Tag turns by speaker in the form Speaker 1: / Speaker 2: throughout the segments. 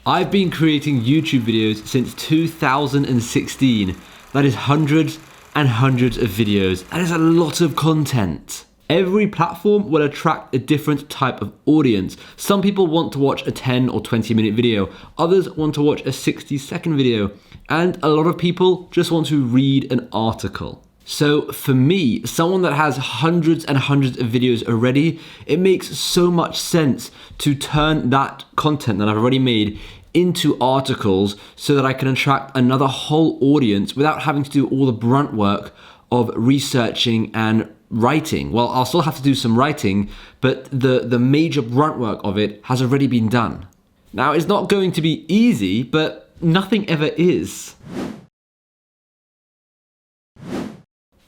Speaker 1: I've been creating YouTube videos since 2016. That is hundreds and hundreds of videos. That is a lot of content. Every platform will attract a different type of audience. Some people want to watch a 10 or 20 minute video. Others want to watch a 60-second video. And a lot of people just want to read an article. So for me, someone that has hundreds and hundreds of videos already, it makes so much sense to turn that content that I've already made into articles so that I can attract another whole audience without having to do all the brunt work of researching and writing. Well, I'll still have to do some writing, but the major brunt work of it has already been done. Now, it's not going to be easy, but nothing ever is.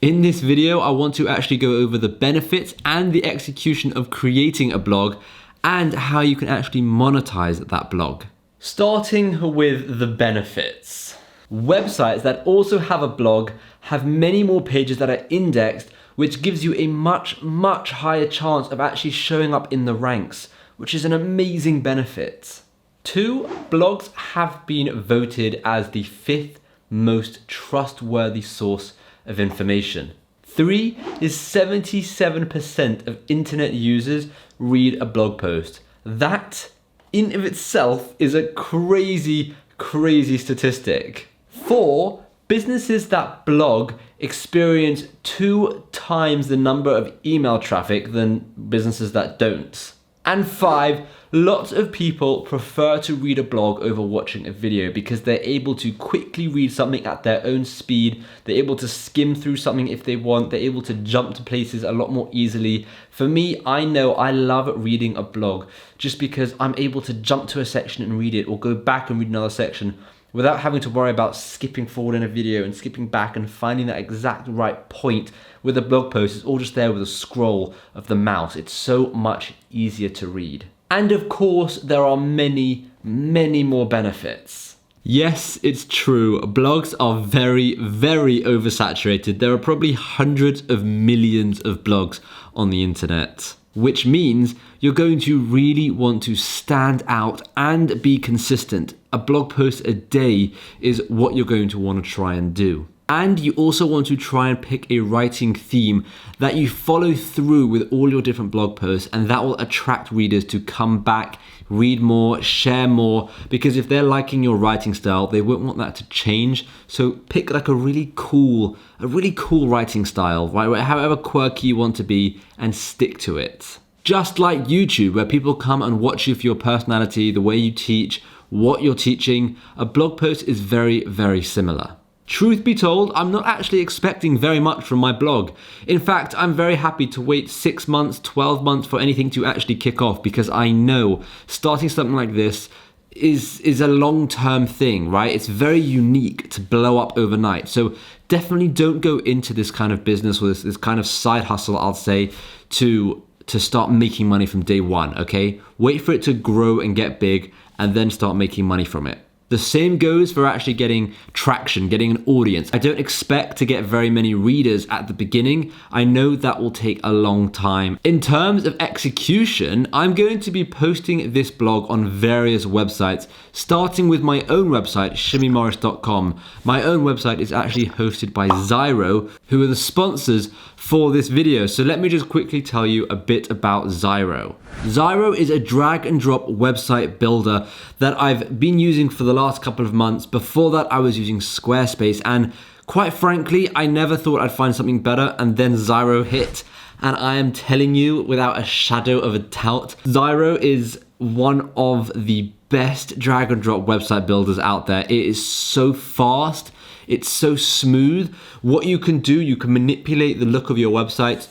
Speaker 1: In this video, I want to actually go over the benefits and the execution of creating a blog and how you can actually monetize that blog. Starting with the benefits. Websites that also have a blog have many more pages that are indexed, which gives you a much, much higher chance of actually showing up in the ranks, which is an amazing benefit. 2, blogs have been voted as the 5th most trustworthy source of information. 3 is 77% of internet users read a blog post. That in of itself is a crazy, crazy statistic. 4, businesses that blog experience 2 times the number of email traffic than businesses that don't. And 5, lots of people prefer to read a blog over watching a video because they're able to quickly read something at their own speed. They're able to skim through something if they want. They're able to jump to places a lot more easily. For me, I know I love reading a blog just because I'm able to jump to a section and read it or go back and read another section without having to worry about skipping forward in a video and skipping back and finding that exact right point. With a blog post, it's all just there with a scroll of the mouse. It's so much easier to read. And of course, there are many, many more benefits. Yes, it's true. Blogs are very, very oversaturated. There are probably hundreds of millions of blogs on the internet, which means you're going to really want to stand out and be consistent. A blog post a day is what you're going to want to try and do. And you also want to try and pick a writing theme that you follow through with all your different blog posts, and that will attract readers to come back, read more, share more, because if they're liking your writing style, they won't want that to change. So pick like a really cool writing style, right? However quirky you want to be, and stick to it. Just like YouTube, where people come and watch you for your personality, the way you teach, what you're teaching, a blog post is very, very similar. Truth be told, I'm not actually expecting very much from my blog. In fact, I'm very happy to wait 6 months, 12 months for anything to actually kick off, because I know starting something like this is a long-term thing, right? It's very unique to blow up overnight. So definitely don't go into this kind of business or this kind of side hustle, I'll say, to start making money from day one, okay? Wait for it to grow and get big and then start making money from it. The same goes for actually getting traction, getting an audience. I don't expect to get very many readers at the beginning. I know that will take a long time. In terms of execution, I'm going to be posting this blog on various websites, starting with my own website, shimmymorris.com. My own website is actually hosted by Zyro, who are the sponsors for this video. So let me just quickly tell you a bit about Zyro. Zyro is a drag and drop website builder that I've been using for the last couple of months. Before that, I was using Squarespace, and quite frankly, I never thought I'd find something better, and then Zyro hit. And I am telling you, without a shadow of a doubt, Zyro is one of the best drag and drop website builders out there. It is so fast. It's so smooth. What you can do, you can manipulate the look of your website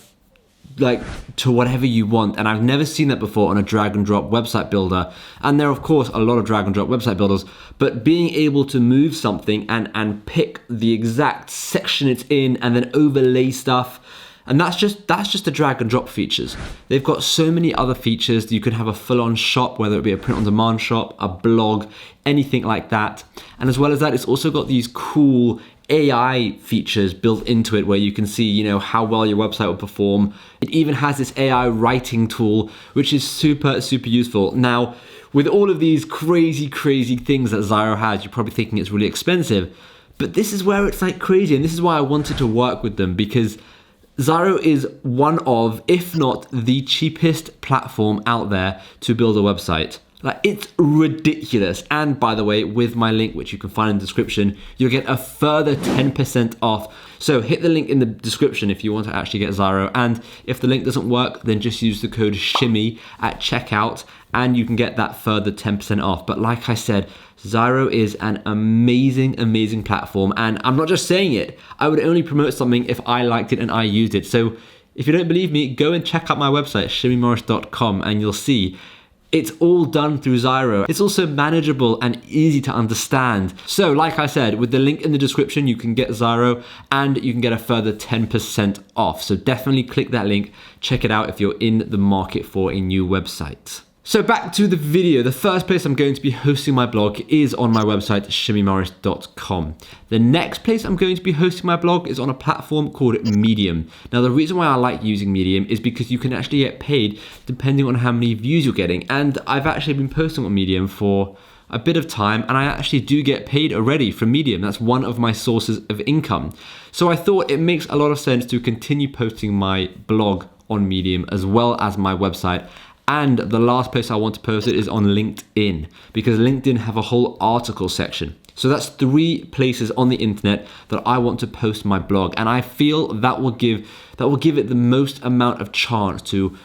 Speaker 1: like to whatever you want, and I've never seen that before on a drag and drop website builder. And there are of course a lot of drag and drop website builders, but being able to move something and pick the exact section it's in and then overlay stuff, and that's just the drag and drop features. They've got so many other features. You can have a full-on shop, whether it be a print-on-demand shop, a blog, anything like that. And as well as that, it's also got these cool AI features built into it where you can see, how well your website will perform. It even has this AI writing tool, which is super, super useful. Now, With all of these crazy things that Zyro has, you're probably thinking it's really expensive, but this is where it's like crazy, and this is why I wanted to work with them, because Zyro is one of, if not the cheapest platform out there to build a website. Like, it's ridiculous. And by the way, with my link, which you can find in the description, you'll get a further 10% off. So hit the link in the description if you want to actually get Zyro. And if the link doesn't work, then just use the code SHIMMY at checkout and you can get that further 10% off. But like I said, Zyro is an amazing platform. And I'm not just saying it. I would only promote something if I liked it and I used it. So if you don't believe me, go and check out my website, shimmymorris.com, and you'll see it's all done through Zyro. It's also manageable and easy to understand. So like I said, with the link in the description, you can get Zyro and you can get a further 10% off. So definitely click that link, check it out if you're in the market for a new website. So back to the video, the first place I'm going to be hosting my blog is on my website, shimmymorris.com. The next place I'm going to be hosting my blog is on a platform called Medium. Now, the reason why I like using Medium is because you can actually get paid depending on how many views you're getting. And I've actually been posting on Medium for a bit of time, and I actually do get paid already from Medium. That's one of my sources of income. So I thought it makes a lot of sense to continue posting my blog on Medium as well as my website. And the last place I want to post it is on LinkedIn, because LinkedIn have a whole article section. So that's 3 places on the internet that I want to post my blog, and I feel that will give it the most amount of chance to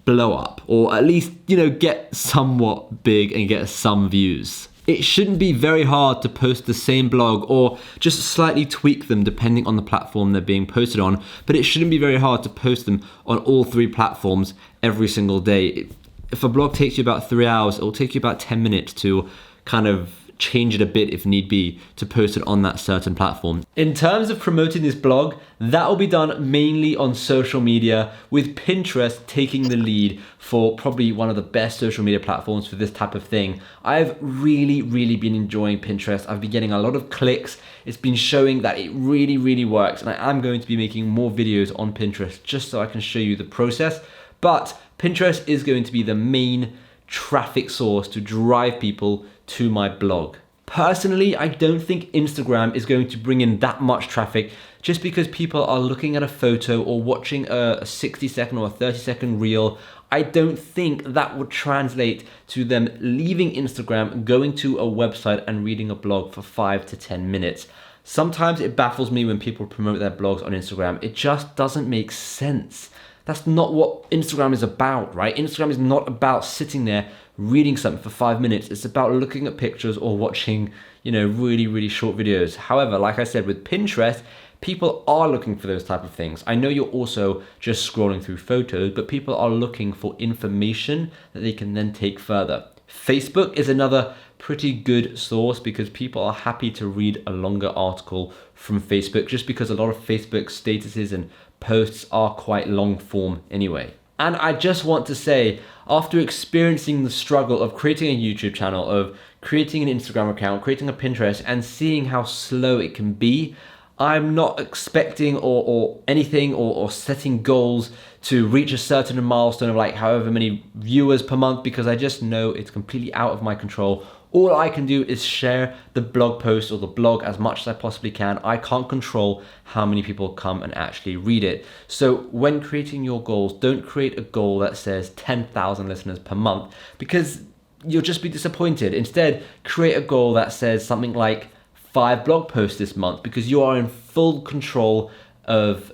Speaker 1: blow up, or at least, get somewhat big and get some views. It shouldn't be very hard to post the same blog, or just slightly tweak them depending on the platform they're being posted on, but it shouldn't be very hard to post them on all 3 platforms every single day. If a blog takes you about 3 hours, it'll take you about 10 minutes to kind of change it a bit if need be to post it on that certain platform. In terms of promoting this blog, that will be done mainly on social media, with Pinterest taking the lead for probably one of the best social media platforms for this type of thing. I've really been enjoying Pinterest. I've been getting a lot of clicks. It's been showing that it really works, and I am going to be making more videos on Pinterest just so I can show you the process. But Pinterest is going to be the main traffic source to drive people to my blog. Personally, I don't think Instagram is going to bring in that much traffic, just because people are looking at a photo or watching a 60-second or a 30-second reel. I don't think that would translate to them leaving Instagram, going to a website and reading a blog for 5 to 10 minutes. Sometimes it baffles me when people promote their blogs on Instagram. It just doesn't make sense. That's not what Instagram is about, right? Instagram is not about sitting there reading something for 5 minutes. It's about looking at pictures or watching, really short videos. However, like I said, with Pinterest, people are looking for those type of things. I know you're also just scrolling through photos, but people are looking for information that they can then take further. Facebook is another pretty good source, because people are happy to read a longer article from Facebook, just because a lot of Facebook statuses and posts are quite long form anyway. And I just want to say, after experiencing the struggle of creating a YouTube channel, of creating an Instagram account, creating a Pinterest, and seeing how slow it can be, I'm not expecting or anything or setting goals to reach a certain milestone of like however many viewers per month, because I just know it's completely out of my control. All I can do is share the blog post or the blog as much as I possibly can. I can't control how many people come and actually read it. So when creating your goals, don't create a goal that says 10,000 listeners per month, because you'll just be disappointed. Instead, create a goal that says something like 5 blog posts this month, because you are in full control of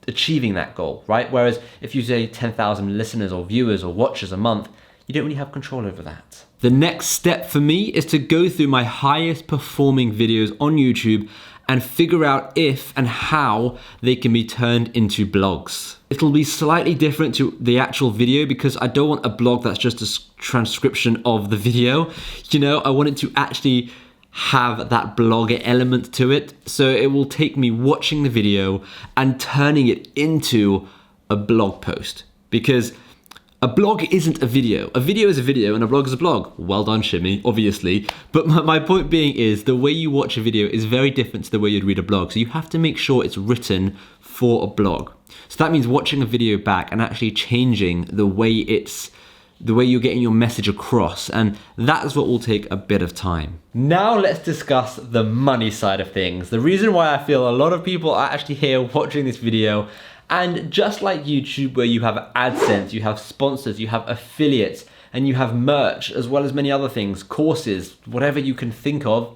Speaker 1: achieving that goal, right? Whereas if you say 10,000 listeners or viewers or watchers a month, you don't really have control over that. The next step for me is to go through my highest performing videos on YouTube and figure out if and how they can be turned into blogs. It'll be slightly different to the actual video, because I don't want a blog that's just a transcription of the video. I want it to actually have that blog element to it. So it will take me watching the video and turning it into a blog post, because a blog isn't a video. A video is a video and a blog is a blog. Well done, Shimmy, obviously. But my point being is the way you watch a video is very different to the way you'd read a blog. So you have to make sure it's written for a blog. So that means watching a video back and actually changing the way it's the way you're getting your message across, and that's what will take a bit of time. Now let's discuss the money side of things. The reason why I feel a lot of people are actually here watching this video, and just like YouTube where you have AdSense, you have sponsors, you have affiliates, and you have merch, as well as many other things, courses, whatever you can think of,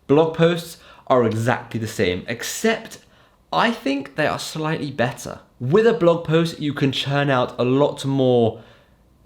Speaker 1: blog posts are exactly the same, except I think they are slightly better. With a blog post, you can churn out a lot more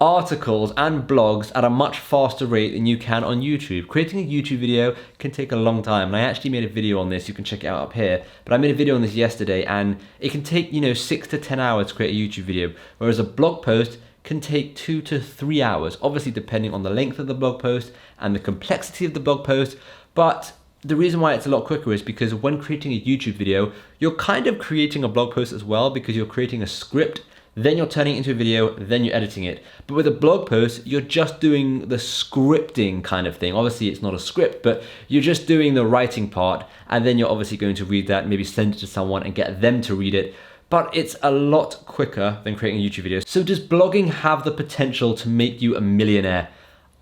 Speaker 1: articles and blogs at a much faster rate than you can on YouTube. Creating a YouTube video can take a long time, and I actually made a video on this. You can check it out up here, but I made a video on this yesterday, and it can take 6 to 10 hours to create a YouTube video, whereas a blog post can take 2 to 3 hours, obviously depending on the length of the blog post and the complexity of the blog post. But the reason why it's a lot quicker is because when creating a YouTube video, you're kind of creating a blog post as well, because you're creating a script, then you're turning it into a video, then you're editing it. But with a blog post, you're just doing the scripting kind of thing. Obviously it's not a script, but you're just doing the writing part, and then you're obviously going to read that, maybe send it to someone and get them to read it. But it's a lot quicker than creating a YouTube video. So does blogging have the potential to make you a millionaire?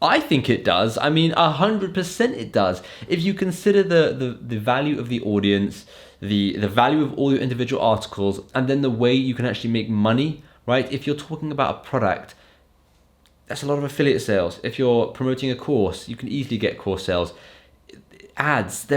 Speaker 1: I think it does. I mean, 100% it does. If you consider the value of the audience, the value of all your individual articles, and then the way you can actually make money, right? If you're talking about a product, that's a lot of affiliate sales. If you're promoting a course, you can easily get course sales. Ads,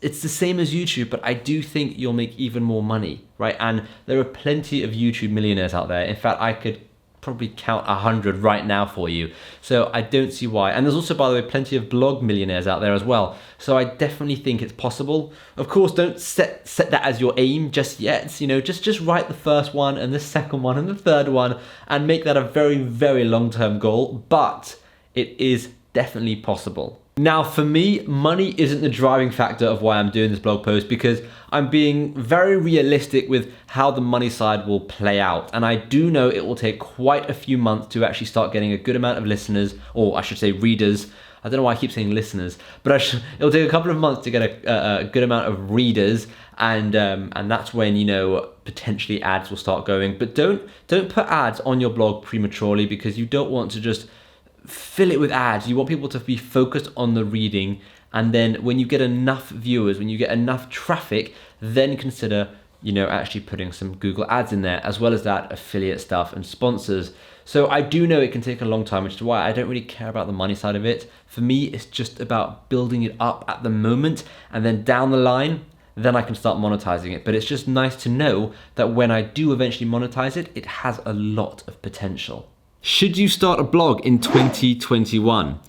Speaker 1: it's the same as YouTube, but I do think you'll make even more money, right? And there are plenty of YouTube millionaires out there. In fact, I could probably count 100 right now for you. So I don't see why. And there's also, by the way, plenty of blog millionaires out there as well. So I definitely think it's possible. Of course, don't set that as your aim just yet. Just write the first one and the second one and the third one and make that a very, very long-term goal. But it is definitely possible. Now, for me, money isn't the driving factor of why I'm doing this blog post, because I'm being very realistic with how the money side will play out. And I do know it will take quite a few months to actually start getting a good amount of listeners, or I should say readers. I don't know why I keep saying listeners, but it'll take a couple of months to get a good amount of readers, and that's when potentially ads will start going. But don't put ads on your blog prematurely, because you don't want to just fill it with ads. You want people to be focused on the reading, and then when you get enough viewers, when you get enough traffic, then consider actually putting some Google ads in there, as well as that affiliate stuff and sponsors. So I do know it can take a long time, which is why I don't really care about the money side of it. For me, it's just about building it up at the moment, and then down the line, then I can start monetizing it. But it's just nice to know that when I do eventually monetize it, it has a lot of potential. Should you start a blog in 2021?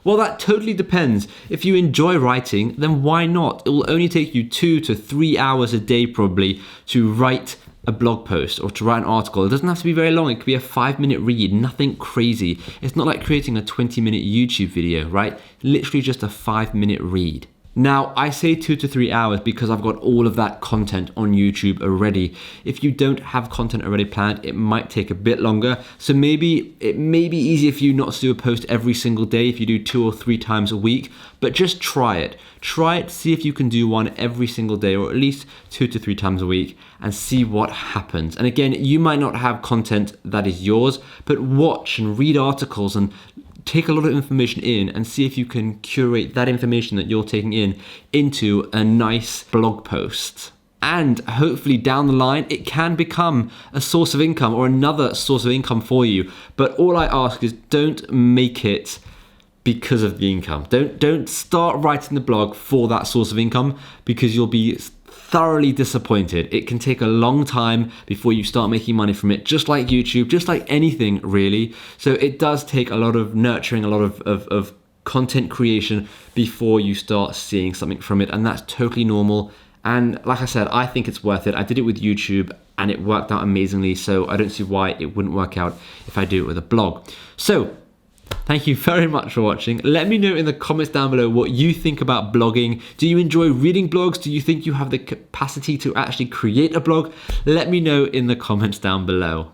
Speaker 1: Well, that totally depends. If you enjoy writing, then why not? It will only take you 2 to 3 hours a day probably to write a blog post or to write an article. It doesn't have to be very long. It could be a 5-minute read, nothing crazy. It's not like creating a 20-minute YouTube video, right? Literally just a 5-minute read. Now, I say 2 to 3 hours because I've got all of that content on YouTube already. If you don't have content already planned, it might take a bit longer. So maybe it may be easier for you not to do a post every single day if you do 2 or 3 times a week, but just try it. Try it, see if you can do one every single day, or at least 2 to 3 times a week, and see what happens. And again, you might not have content that is yours, but watch and read articles and take a lot of information in and see if you can curate that information that you're taking in into a nice blog post. And hopefully down the line, it can become a source of income or another source of income for you. But all I ask is don't make it because of the income. Don't start writing the blog for that source of income, because you'll be thoroughly disappointed. It can take a long time before you start making money from it, just like YouTube, just like anything really. So it does take a lot of nurturing, a lot of content creation before you start seeing something from it, and that's totally normal. And like I said, I think it's worth it. I did it with YouTube and it worked out amazingly, so I don't see why it wouldn't work out if I do it with a blog. So thank you very much for watching. Let me know in the comments down below what you think about blogging. Do you enjoy reading blogs? Do you think you have the capacity to actually create a blog? Let me know in the comments down below.